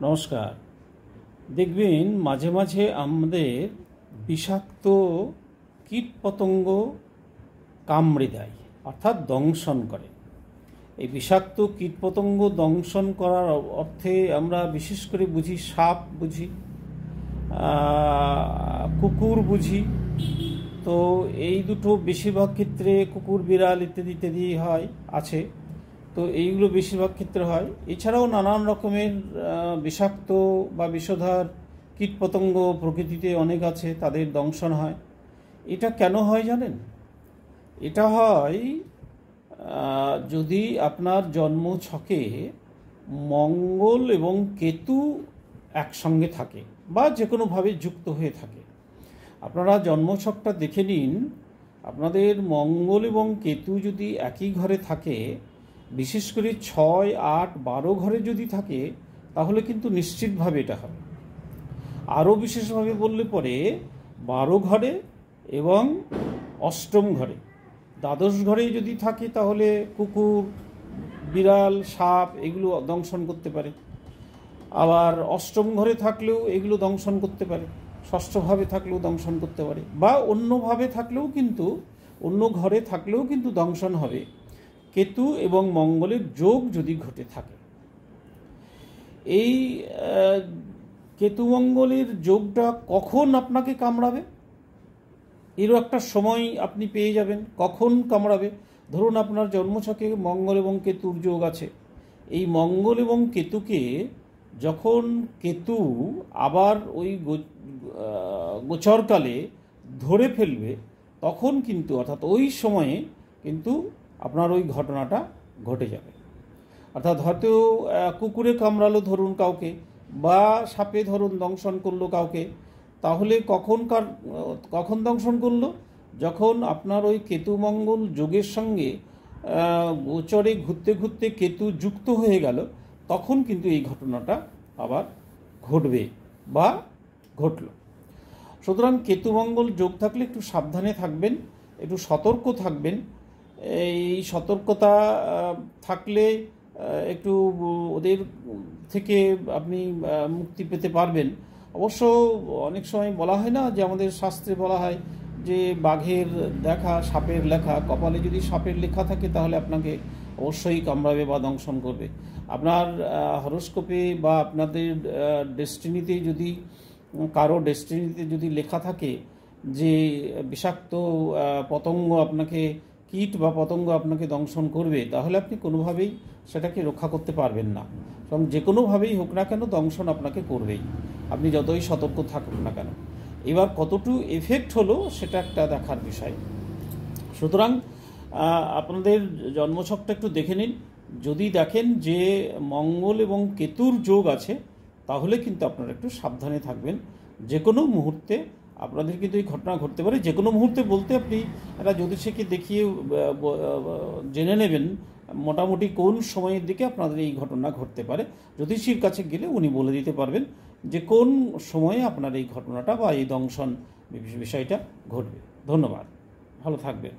নমস্কার। দেখবেন মাঝে মাঝে আমাদের বিষাক্ত কীটপতঙ্গ কামড়ে দেয়, অর্থাৎ দংশন করে। এই বিষাক্ত কীটপতঙ্গ দংশন করার অর্থে আমরা বিশেষ করে বুঝি সাপ বুঝি, কুকুর বুঝি। তো এই দুটো বেশিরভাগ ক্ষেত্রে কুকুর, বিড়াল ইত্যাদি ইত্যাদি আছে। তো এইগুলো বেশিরভাগ ক্ষেত্রে হয়। এছাড়াও নানান রকমের বিষাক্ত বা বিষধর কীটপতঙ্গ প্রকৃতিতে অনেক আছে, তাদের দংশন হয়। এটা কেন হয় জানেন? এটা হয় যদি আপনার জন্ম ছকে মঙ্গল এবং কেতু একসঙ্গে থাকে বা যে কোনোভাবে যুক্ত হয়ে থাকে। আপনারা জন্মছকটা দেখে নিন, আপনাদের মঙ্গল এবং কেতু যদি একই ঘরে থাকে, বিশেষ করে 6, 8, 12 ঘরে যদি থাকে, তাহলে কিন্তু নিশ্চিতভাবে এটা হবে। আরও বিশেষভাবে বললে পরে 12 ঘরে এবং 8ম ঘরে, দ্বাদশ ঘরে যদি থাকে, তাহলে কুকুর, বিড়াল, সাপ এগুলো দংশন করতে পারে। আবার 8ম ঘরে থাকলেও এগুলো দংশন করতে পারে, 6ষ্ঠভাবে থাকলেও দংশন করতে পারে, বা অন্যভাবে থাকলেও কিন্তু, অন্য ঘরে থাকলেও কিন্তু দংশন হবে, কেতু এবং মঙ্গলের যোগ যদি ঘটে থাকে। এই কেতু মঙ্গলের যোগটা কখন আপনাকে কামড়াবে, এরও একটা সময় আপনি পেয়ে যাবেন কখন কামড়াবে। ধরুন আপনার জন্মছকে মঙ্গল এবং কেতুর যোগ আছে। এই মঙ্গল এবং কেতুকে যখন কেতু আবার ওই গোচরকালে ধরে ফেলবে, তখন কিন্তু, অর্থাৎ ওই সময়ে কিন্তু আপনার ওই ঘটনাটা ঘটে যাবে। অর্থাৎ হয়তো কুকুরে কামড়ালো ধরুন কাউকে, বা সাপে ধরুন দংশন করলো কাউকে, তাহলে কখন দংশন করলো? যখন আপনার ওই কেতু মঙ্গল যোগের সঙ্গে গোচরে ঘুরতে ঘুরতে কেতু যুক্ত হয়ে গেল, তখন কিন্তু এই ঘটনাটা আবার ঘটবে বা ঘটল। সুতরাং কেতু মঙ্গল যোগ থাকলে একটু সাবধানে থাকবেন, একটু সতর্ক থাকবেন। এই সতর্কতা থাকলে একটু ওদের থেকে আপনি মুক্তি পেতে পারবেন। অবশ্য অনেক সময় বলা হয় না, যে আমাদের শাস্ত্রে বলা হয় যে বাঘের দেখা সাপের লেখা, কপালে যদি সাপের লেখা থাকে তাহলে আপনাকে অবশ্যই কামড়াবে বা দংশন করবে। আপনার হরোস্কোপে বা আপনাদের ডেস্টিনিতে যদি, কারো ডেস্টিনিতে যদি লেখা থাকে যে বিষাক্ত পতঙ্গ আপনাকে, কীট বা পতঙ্গ আপনাকে দংশন করবে, তাহলে আপনি কোনোভাবেই সেটাকে রক্ষা করতে পারবেন না। এবং যে কোনোভাবেই হোক না কেন দংশন আপনাকে করবেই, আপনি যতই সতর্ক থাকুন না কেন। এবার কতটুকু এফেক্ট হলো সেটা একটা দেখার বিষয়। সুতরাং আপনাদের জন্মছকটা একটু দেখে নিন। যদি দেখেন যে মঙ্গল এবং কেতুর যোগ আছে, তাহলে কিন্তু আপনারা একটু সাবধানে থাকবেন। যে কোনো মুহূর্তে আপনাদের কিন্তু এই ঘটনা ঘটতে পারে। যে কোনো মুহূর্তে বলতে আপনি একটা জ্যোতিষীকে দেখিয়ে জেনে নেবেন মোটামুটি কোন সময়ের দিকে আপনাদের এই ঘটনা ঘটতে পারে। জ্যোতিষীর কাছে গেলে উনি বলে দিতে পারবেন যে কোন সময়ে আপনার এই ঘটনাটা বা এই দংশন বিষয়টা ঘটবে। ধন্যবাদ, ভালো থাকবেন।